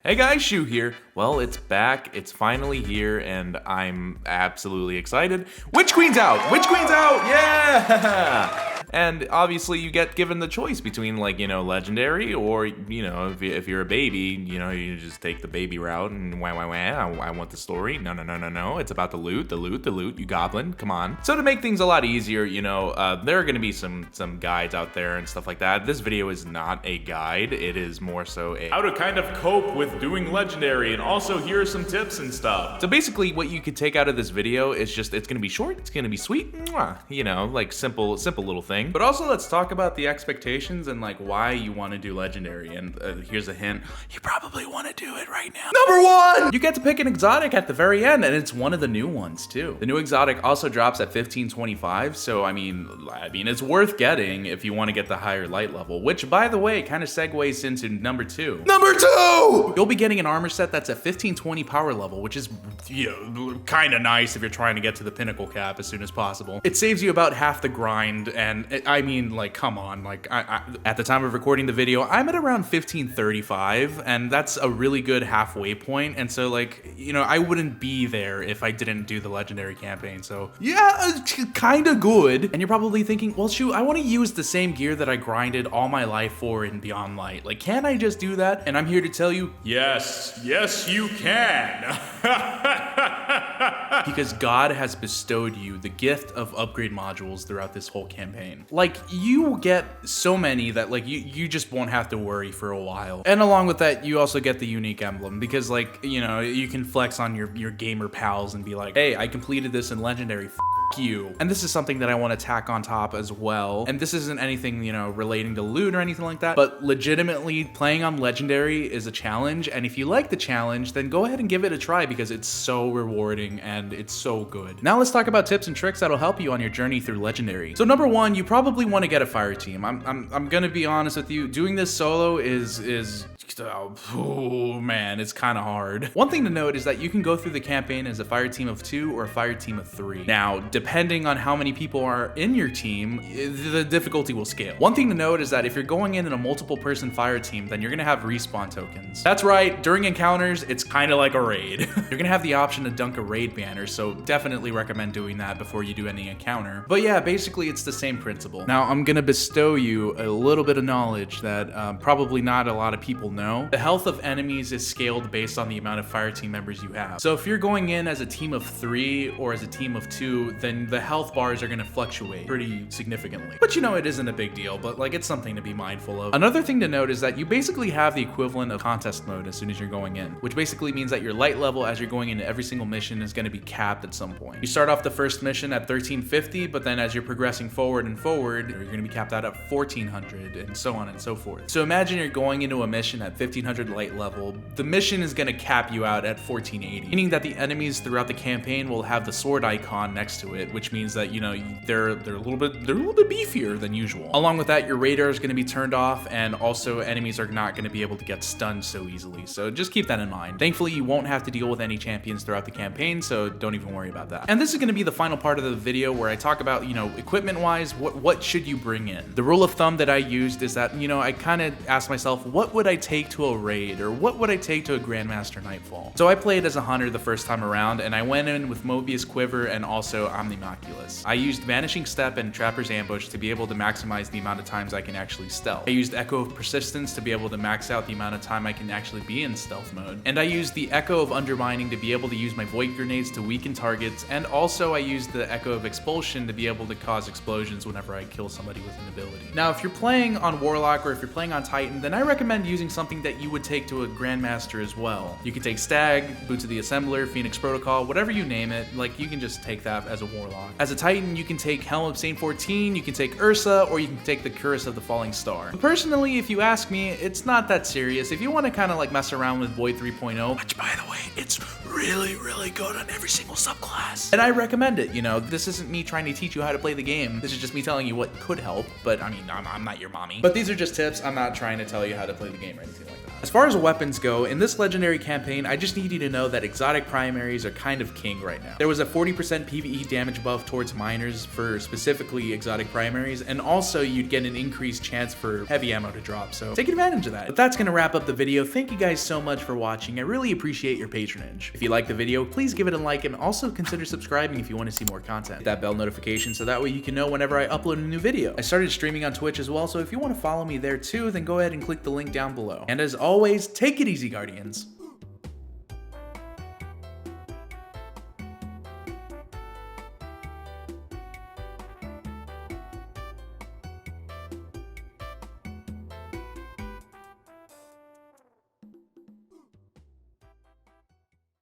Hey guys, Shu here. Well, it's back, it's finally here, and I'm absolutely excited. Witch Queen's out! Witch Queen's out! Yeah! And obviously you get given the choice between, like, legendary, or, if you're a baby, you just take the baby route and wah, I want the story. No, it's about the loot, you goblin, come on. So to make things a lot easier, there are gonna be some guides out there and stuff like that. This video is not a guide, it is more so a how to kind of cope with doing legendary, and also here are some tips and stuff. So basically what you could take out of this video is just, it's gonna be short, it's gonna be sweet, like simple little thing. But also let's talk about the expectations and like why you want to do legendary. And here's a hint, you probably want to do it right now. Number 1! You get to pick an exotic at the very end, and it's one of the new ones too. The new exotic also drops at 1525, so I mean it's worth getting if you want to get the higher light level, which by the way kind of segues into number 2. Number 2! You'll be getting an armor set that's at 1520 power level, which is kind of nice if you're trying to get to the pinnacle cap as soon as possible. It saves you about half the grind, and I mean, like, come on, like, I at the time of recording the video, I'm at around 1535, and that's a really good halfway point, and so, like, I wouldn't be there if I didn't do the legendary campaign, so yeah, kinda good. And you're probably thinking, well, shoot, I want to use the same gear that I grinded all my life for in Beyond Light. Like, can I just do that? And I'm here to tell you, yes, you can. Because God has bestowed you the gift of upgrade modules throughout this whole campaign. Like, you will get so many that, like, you just won't have to worry for a while. And along with that, you also get the unique emblem, because, like, you can flex on your gamer pals and be like, hey, I completed this in legendary, f you. And this is something that I want to tack on top as well. And this isn't anything, relating to loot or anything like that, but legitimately playing on legendary is a challenge. And if you like the challenge, then go ahead and give it a try, because it's so rewarding and it's so good. Now let's talk about tips and tricks that'll help you on your journey through legendary. So number 1, you probably want to get a fire team. I'm gonna be honest with you, doing this solo is oh man, it's kind of hard. One thing to note is that you can go through the campaign as a fire team of 2 or a fire team of 3. Now, depending on how many people are in your team, the difficulty will scale. One thing to note is that if you're going in a multiple person fire team, then you're gonna have respawn tokens. That's right, during encounters, it's kind of like a raid. You're gonna have the option to dunk a raid banner, so definitely recommend doing that before you do any encounter. But yeah, basically it's the same principle. Now, I'm gonna bestow you a little bit of knowledge that probably not a lot of people know. The health of enemies is scaled based on the amount of fire team members you have. So if you're going in as a team of 3 or as a team of 2, then the health bars are gonna fluctuate pretty significantly. But it isn't a big deal, but like, it's something to be mindful of. Another thing to note is that you basically have the equivalent of contest mode as soon as you're going in, which basically means that your light level as you're going into every single mission is gonna be capped at some point. You start off the first mission at 1350, but then as you're progressing forward, you're gonna be capped out at 1400, and so on and so forth. So imagine you're going into a mission at 1500 light level. The mission is gonna cap you out at 1480, meaning that the enemies throughout the campaign will have the sword icon next to it, which means that they're a little bit beefier than usual. Along with that, your radar is gonna be turned off, and also enemies are not gonna be able to get stunned so easily. So just keep that in mind. Thankfully, you won't have to deal with any champions throughout the campaign, so don't even worry about that. And this is gonna be the final part of the video where I talk about, equipment-wise, what should you bring in? The rule of thumb that I used is that, I kind of asked myself, what would I take to a raid, or what would I take to a Grandmaster Nightfall? So I played as a hunter the first time around, and I went in with Mobius Quiver and also Omnimoculus. I used Vanishing Step and Trapper's Ambush to be able to maximize the amount of times I can actually stealth. I used Echo of Persistence to be able to max out the amount of time I can actually be in stealth mode. And I used the Echo of Undermining to be able to use my Void Grenades to weaken targets, and also I used the Echo of Expulsion to be able to cause explosions whenever I kill somebody with an ability. Now, if you're playing on Warlock or if you're playing on Titan, then I recommend using something that you would take to a Grandmaster as well. You can take Stag, Boots of the Assembler, Phoenix Protocol, whatever you name it, like, you can just take that as a Warlock. As a Titan, you can take Helm of Saint 14, you can take Ursa, or you can take the Curse of the Falling Star. But personally, if you ask me, it's not that serious. If you want to kind of like mess around with Void 3.0, which by the way, it's really good on every single subclass, and I recommend it. This isn't me trying to teach you how to play the game. This is just me telling you what could help, but I mean, I'm not your mommy. But these are just tips. I'm not trying to tell you how to play the game or anything like that. As far as weapons go, in this legendary campaign, I just need you to know that exotic primaries are kind of king right now. There was a 40% PvE damage buff towards miners for specifically exotic primaries, and also you'd get an increased chance for heavy ammo to drop, so take advantage of that. But that's gonna wrap up the video. Thank you guys so much for watching. I really appreciate your patronage. If you like the video, please give it a like and also consider subscribing if you want to see more content. Hit that bell notification so that way you can know whenever I upload a new video. I started streaming on Twitch as well, so if you want to follow me there too, then go ahead and click the link down below. And as always, take it easy, Guardians.